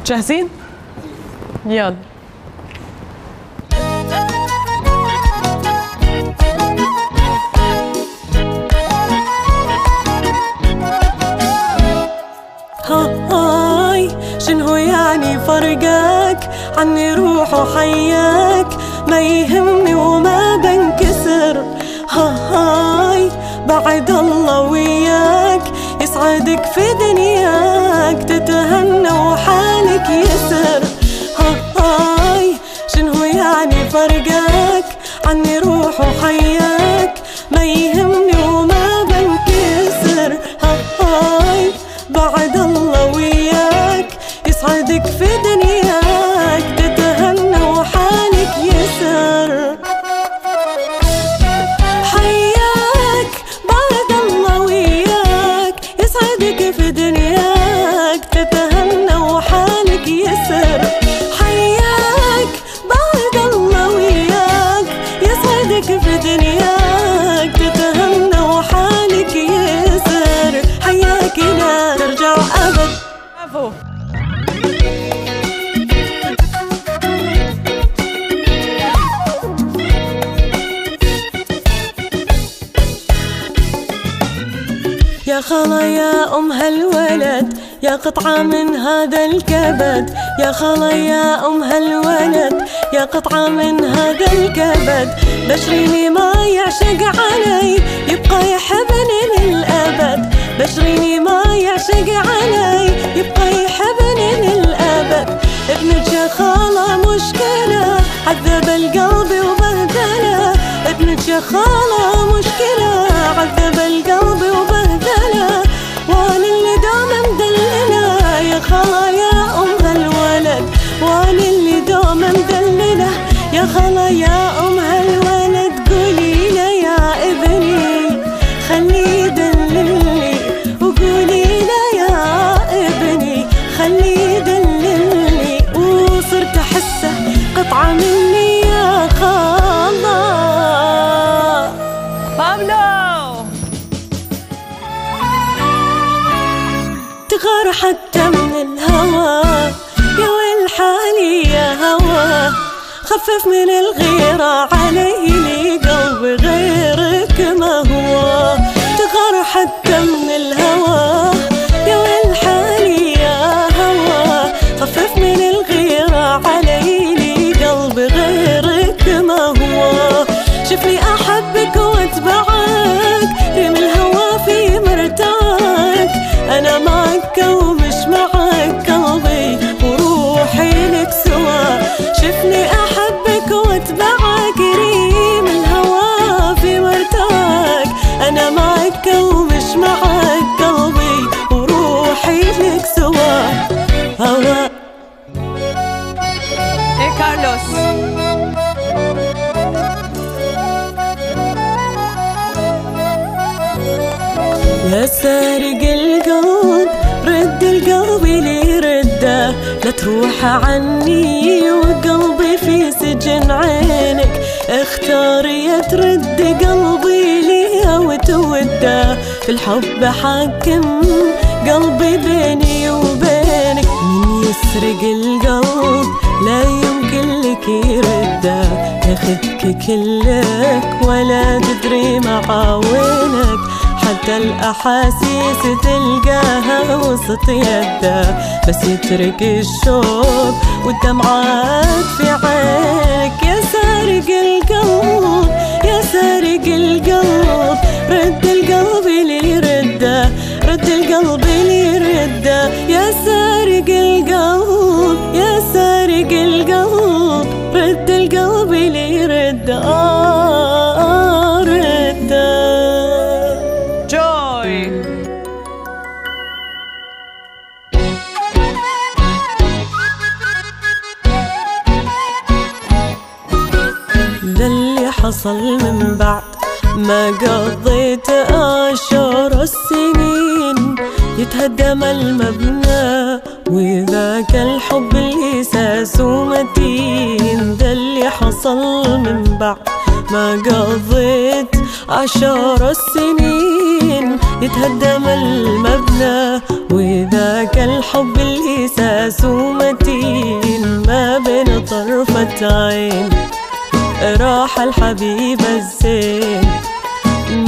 جاهزين؟ يلا. هاي شنو يعني فرقك عني روح وحياك، ما يهمني وما بنكسر. هاي بعد الله وياك يسعدك في دنياك، تتهنى وحالك يسر. هاي شنو يعني فرقك عني روح وحياك، ما يهمني وما بنكسر. هاي بعد الله وياك يسعدك في دنياك، تتهنى وحالك يسر. حياك بعد الله وياك يسعدك في دنياك، تتهنى وحالك يسر. حياك بعد الله وياك يسعدك في دنياك، تتهنى وحالك يسر. حياك لا ترجع أبد. برافو. يا خلا يا أم هالولد، يا قطعة من هذا الكبد. يا خلا يا أم هالولد، يا قطعة من هذا الكبد. بشريني ما يعشق علي يبقى يحبني للأبد. بشريني ما يعشق علي يبقى يحبني للأبد. ابنك يا خالة مشكلة عذب القلب وبهدله. ابنك يا خالة مشكلة عذب القلب وبهدله، وانا اللي دوما مدلله. يا خلا يا أم هالولد، وانا اللي دوما مدلله. يا خلا يا أم هالولد، قولي له يا ابني خليه يدللني، وقولي له يا ابني خليه يدللني، وصرت احسه قطعة مني يا خلا. بابلو تغار حتى من الهوى، يا ويل حالي يا هوى. خفف من الغيرة علي لي قلبي غيرك ما هو. تغار حتى من الهوى، يا ويل حالي يا هوى. خفف من الغيرة علي لي قلبي غيرك ما هو. شوفني أحبك واتبعك، ريم الهوى في مرتاك. أنا معك ومش معك قلبي وروحي لك سوا. شوفني أحبك واتبعك، ريم الهوى في مرتاك. أنا معك ومش معك قلبي وروحي لك سوا. هوا إيه كارلوس. يا سارق القلب رد القلب لي رده، لا تروح عني وقلبي في سجن عينك. اختار يا ترد قلبي لي وتوده، في الحب حاكم قلبي بيني وبينك. من يسرق القلب لا يمكن لك يرده، ياخذك كلك ولا تدري معاونك. حتى الأحاسيس تلقاها وسط يده، بس يترك الشوق والدمعات في عينك. يا سارق القلب يا سارق القلب، رد القلب لي رده. رد القلب لي رده. يا سارق القلب يا سارق القلب، رد القلب لي رده. رده. جوي. ذا اللي حصل من بعد ما قضيت أشهر السنين، يتهدم المبنى وذاك الحب اللي ساسه متين. ذا اللي حصل من بعد ما قضيت عشر السنين، يتهدم المبنى وذاك الحب اللي ساسه متين. طرفة عين راح الحبيب الزين،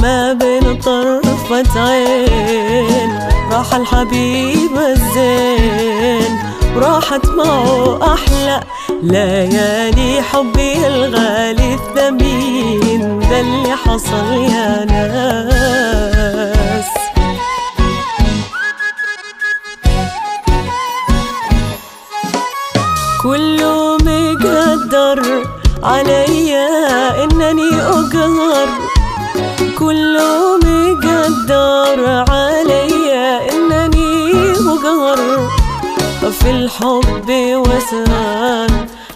ما بين طرفة عين راح الحبيب الزين، وراحت معه أحلى ليالي حبي الغالي الثمين. ده اللي حصل يا ناس. كله مقدر عليا إنني أقهر، كله مقدر عليا إنني أقهر، في الحب وسران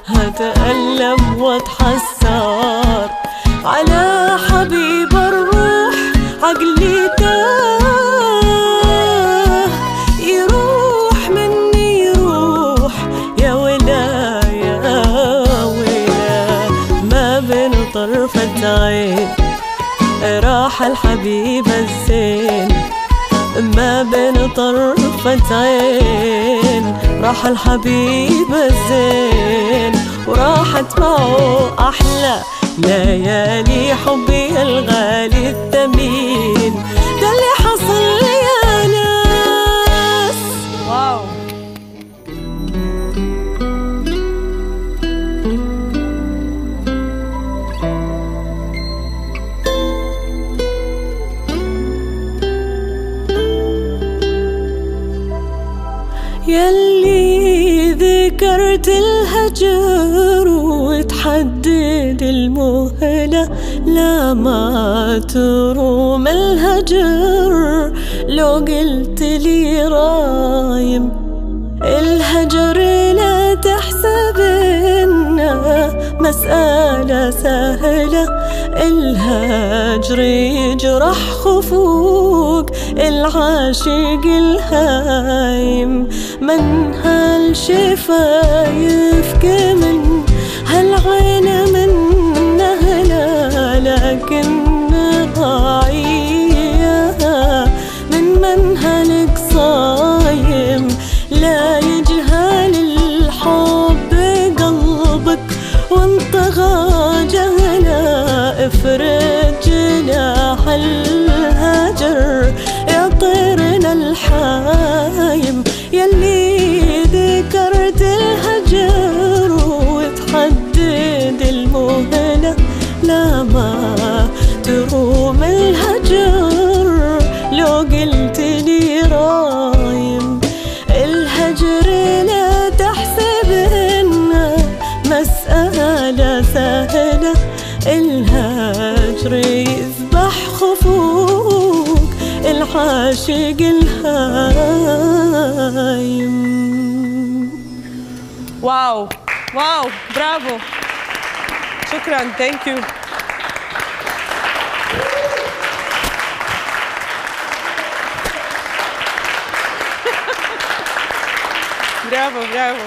هتألم واتحسر، على حبيب الروح عقلي تاه، يروح مني يروح يا ولا يا ولا، ما بين طرفة عين راح الحبيب الزين، ما بين طرفة عين راح الحبيب الزين، وراحت معه أحلى ليالي حبي الغالي الثمين. ده اللي حصل يا ناس. واو. يلي ذكرت الهجر وتحدد المهلة، لا ما تروم الهجر لو قلت لي رايم، الهجر لا تحسب إنها مسألة سهلة، الهجر يجرح خفوق العاشق الهايم، من هالشفايف كمن هالعين من نهلا، لكن ضاعية من منهلك صايم، لا يجهل الحب قلبك وانطغى جهلا، افرج جناح الهجر يا طيرنا الحايم. يلي ذكرت الهجر وتحدد المهلة، لا ما تروم الهجر لو قلت لي رايم، الهجر لا تحسب إنه مسألة سهلة، الهجر يذبح خفوق العاشق الهايم. واو واو برافو. شكرا. ثانك يو. برافو برافو.